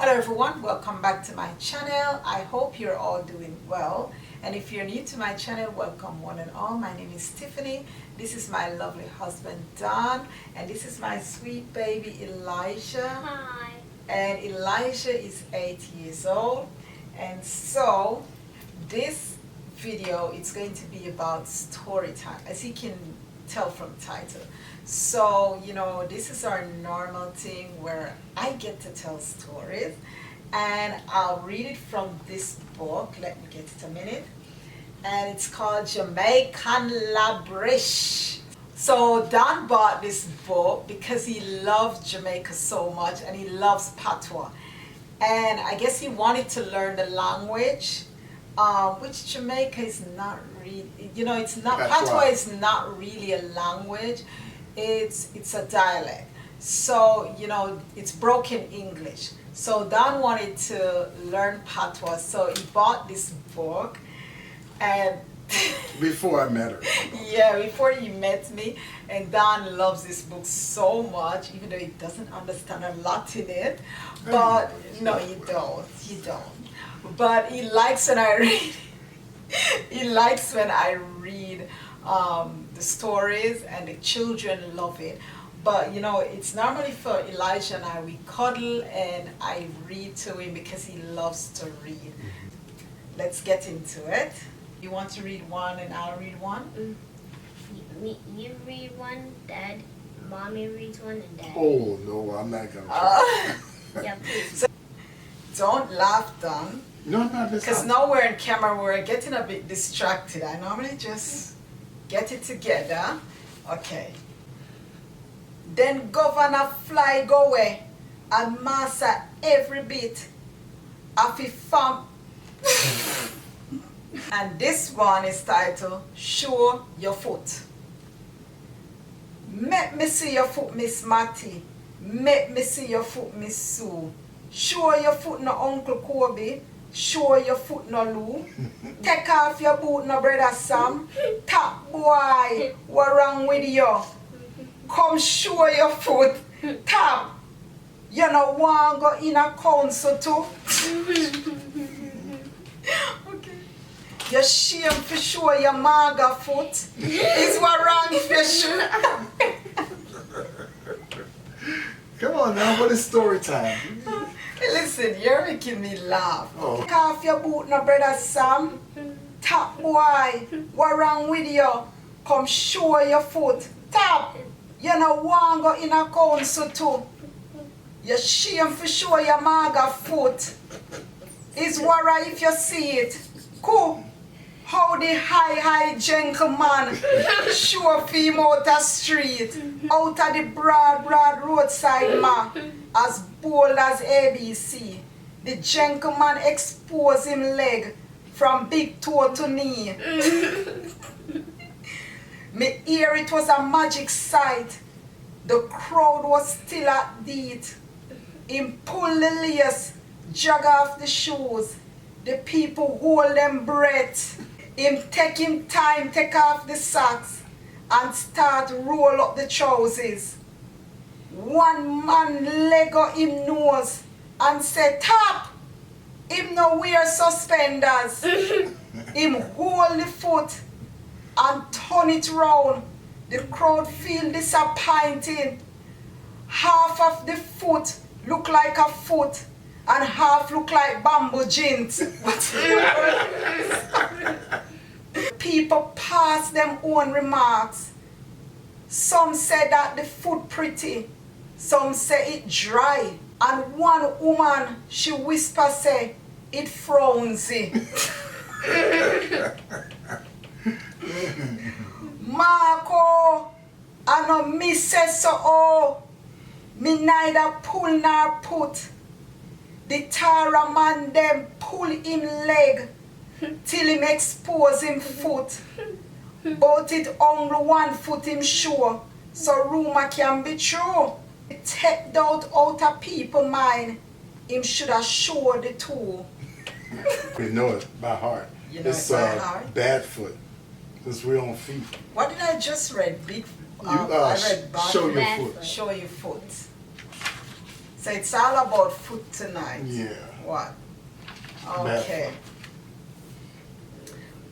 Hello everyone, welcome back to my channel. I hope you're all doing well. And if you're new to my channel, welcome one and all. My name is Tiffany. This is my lovely husband Don. And this is my sweet baby Elijah. Hi. And Elijah is 8 years old. And so this video is going to be about story time, as you can tell from the title. So, this is our normal thing where I get to tell stories, and I'll read it from this book. Let me get it a minute. And it's called Jamaican Labrish. So Don bought this book because he loves Jamaica so much and he loves patois. And I guess he wanted to learn the language, which Jamaica is not really, it's not, patois is not really a language. It's a dialect. So, it's broken English. So Don wanted to learn patois, so he bought this book. And before I met her. Yeah, before he met me. And Don loves this book so much, even though he doesn't understand a lot in it. But no, you don't. But he likes when I read. He likes when I read the stories, and the children love it. But it's normally for Elijah and I. We cuddle and I read to him because he loves to read. Let's get into it. You want to read one and I'll read one? You read one, Dad. Mommy reads one, and Dad. Oh no, I'm not gonna try. Yeah, please. So, don't laugh, Don. No, I'm not. Because now we're in camera, we're getting a bit distracted. I normally just get it together. Okay. Then governor fly go away and master every bit of his farm. And this one is titled Show Your Foot. Make me see your foot, Miss Matty. Make me see your foot, Miss Sue. Show your foot, no Uncle Kobe. Show your foot, no Lou. Take off your boot, no Brother Sam. Top boy, what wrong with you? Come show your foot. Top. You know want go in a council too? Okay. You're shame for show your maga foot. Is what wrong if you should? Come on now, what is story time? Listen, you're making me laugh. Oh. Take off your boot, no Brother Sam. Top boy, what wrong with you? Come show your foot. Top. You know want go in a council too. You're shame for show your maga foot. Is what right if you see it. Cool. How the high gentleman show for him out the street, out of the broad roadside mark, as bold as ABC. The gentleman expose him leg from big toe to knee. Me hear it was a magic sight. The crowd was still at it. Him pull the lace, jog off the shoes. The people hold them breath. Him take him time, take off the socks and start roll up the trousers. One man leg up him nose and say, Top! Him no wear suspenders. Him hold the foot and turn it round. The crowd feel disappointed. Half of the foot look like a foot and half look like bamboo jeans. People pass them own remarks. Some say that the foot pretty, some say it dry, and one woman she whisper say it frownsy. Marco, I no me say so oh, me neither pull nor put. The Tara man them pull him leg till him expose him foot. But it only one foot him sure, so rumor can be true. Take doubt out of people mind, him should have showed the two. We know it by heart. You know It's it by heart? bad foot. It's real on feet. What did I just read? Big. You I read bad show your Bad foot. foot. Show your foot. So it's all about food tonight. Yeah. What? Bad Okay.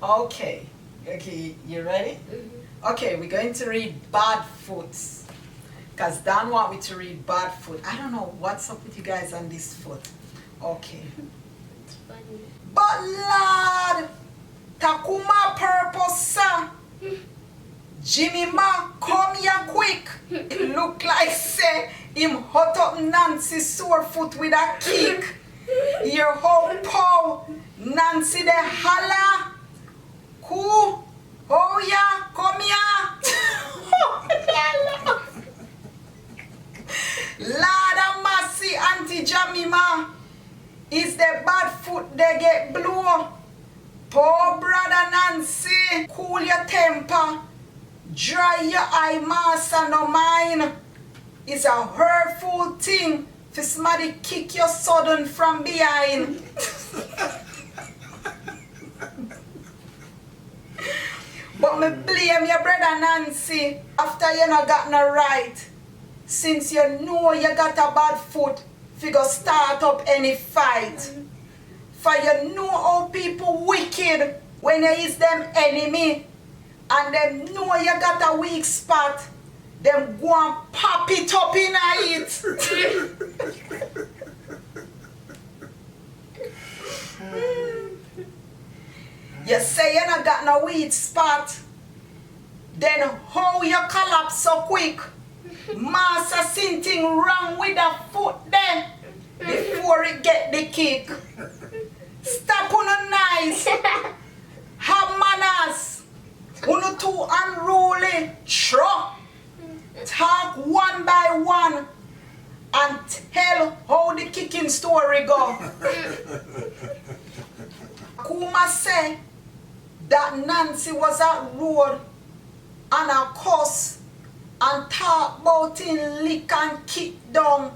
Okay. Okay, you ready? Okay, we're going to read bad foods. Because Dan want me to read bad food. I don't know what's up with you guys on this food. Okay. It's funny. But lad, Takuma purpose, sir. Jimmy Ma, come here quick. It look like say him hot up Nancy sore foot with a kick. Your whole paw, Nancy the holla. Who? Oh yeah, come here. Lada Massey, Auntie Jamima. Is the bad foot they get blue? Poor brother Nancy, cool your temper. Dry your eye, master, no mine. It's a hurtful thing for somebody kick your sudden from behind. But me blame your brother Nancy after you not got no right. Since you know you got a bad foot, figure start up any fight. For you know how people wicked when you is them enemy. And them know you got a weak spot, them go and pop it up in it. You say you not got no weak spot, then how you collapse so quick? Master something wrong with the foot then before it get the kick. Stop on a nice, have manners. Uno too unruly, sure. Talk one by one and tell how the kicking story go. Kuma say that Nancy was at road and a cuss and talk about in lick and kick down.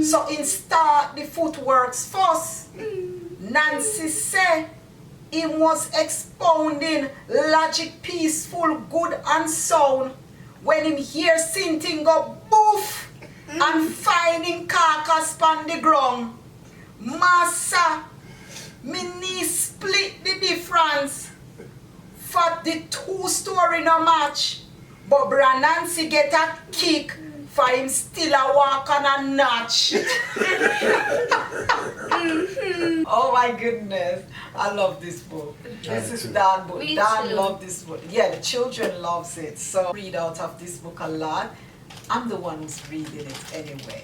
So in start the footworks first. Nancy say he was expounding logic peaceful, good and sound. When him hear something go boof and finding carcass on the ground. Massa, me knee split the difference. For the two story no match. But Bra Nancy get a kick for him still a walk on a notch. Oh my goodness. I love this book. This is Dan book. Me Dan too. love this book. Yeah, the children loves it. So read out of this book a lot. I'm the one who's reading it anyway.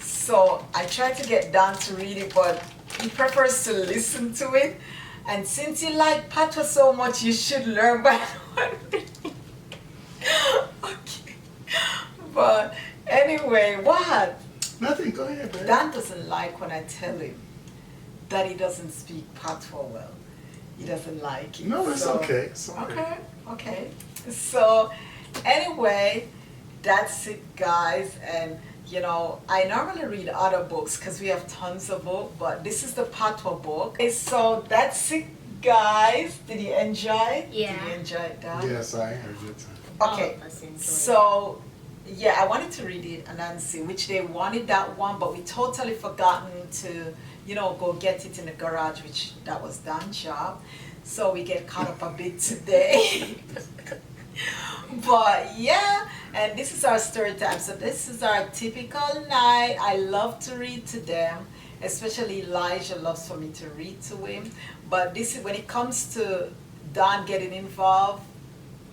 So I try to get Dan to read it, but he prefers to listen to it. And since you like Pata so much, you should learn by okay. But anyway, what? Nothing, go ahead, baby. Dan doesn't like when I tell him that he doesn't speak patois well. He doesn't like it. No, it's So- okay. It's okay. Okay, okay. So anyway, that's it, guys. And you know, I normally read other books because we have tons of books, but this is the patois book. Okay, so that's it, guys. Did you enjoy? Yeah. Did you enjoy it, Dan? Yes, I had a good time. Okay, All of us enjoyed it. so yeah, I wanted to read it, Nancy, which they wanted that one, but we totally forgotten to, you know, go get it in the garage, which that was Dan's job. So we get caught up a bit today. But yeah, and this is our story time. So this is our typical night. I love to read to them, especially Elijah loves for me to read to him. But this is when it comes to Don getting involved,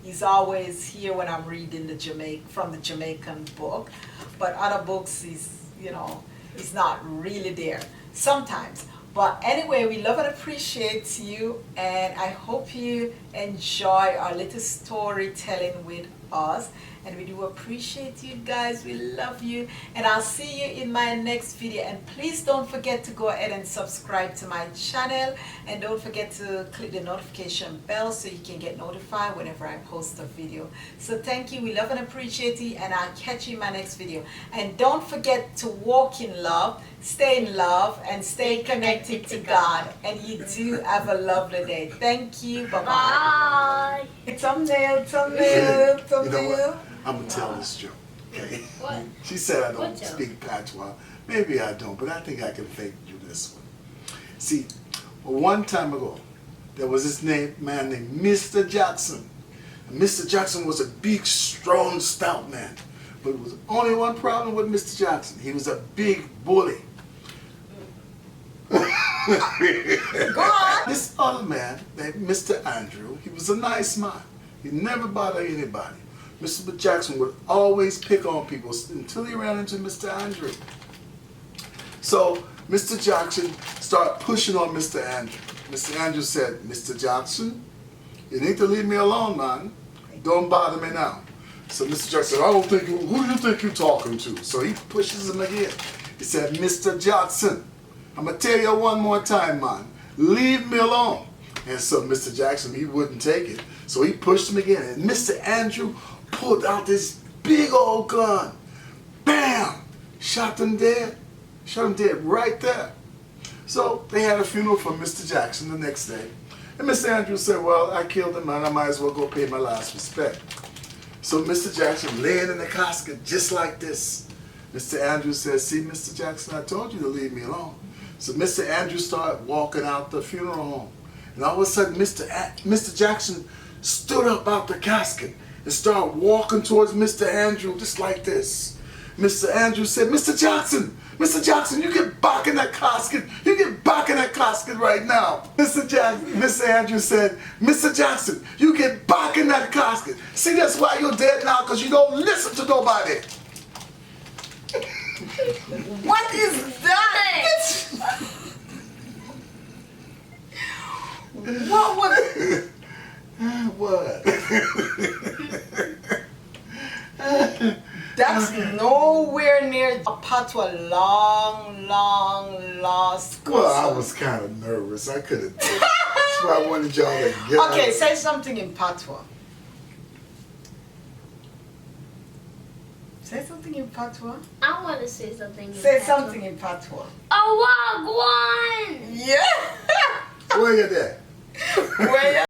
he's always here when I'm reading the from the Jamaican book. But other books he's not really there sometimes. But anyway, we love and appreciate you, and I hope you enjoy our little storytelling with us. And we do appreciate you guys. We love you, and I'll see you in my next video. And please don't forget to go ahead and subscribe to my channel, and don't forget to click the notification bell so you can get notified whenever I post a video. So thank you. We love and appreciate you, and I'll catch you in my next video. And don't forget to walk in love, stay in love, and stay connected to God. And you do have a lovely day. Thank you. Bye-bye. Bye. Thumbnail. You know what? I'm going to tell this joke. Okay. What? She said I don't What joke? speak patois. Maybe I don't, but I think I can fake do this one. See, one time ago, there was this man named Mr. Jackson. And Mr. Jackson was a big, strong, stout man. But there was only one problem with Mr. Jackson. He was a big bully. Go on. This other man named Mr. Andrew, he was a nice man. He never bothered anybody. Mr. Jackson would always pick on people until he ran into Mr. Andrew. So Mr. Jackson started pushing on Mr. Andrew. Mr. Andrew said, Mr. Jackson, you need to leave me alone, man. Don't bother me now. So Mr. Jackson said, I don't think who do you think you're talking to? So he pushes him again. He said, Mr. Jackson, I'm going to tell you one more time, man. Leave me alone. And so Mr. Jackson, he wouldn't take it. So he pushed him again. And Mr. Andrew pulled out this big old gun. Bam! Shot him dead. Shot him dead right there. So they had a funeral for Mr. Jackson the next day. And Mr. Andrew said, well, I killed him, man. I might as well go pay my last respect. So Mr. Jackson laying in the casket just like this. Mr. Andrew said, see, Mr. Jackson, I told you to leave me alone. So Mr. Andrew started walking out the funeral home. And all of a sudden, Mr. Jackson stood up out the casket and started walking towards Mr. Andrew just like this. Mr. Andrew said, Mr. Jackson, you get back in that casket. You get back in that casket right now. Mr. Andrew said, Mr. Jackson, you get back in that casket. See, that's why you're dead now, because you don't listen to nobody. What is that? What was What? That's nowhere near a patois long lost cousin. Well, I was kind of nervous. I couldn't. That's why I wanted y'all to get Okay, out. say something in patois. Say something in patois. I want to say something. Say something in patois. Oh, wagwan! Yeah. Where you at? Where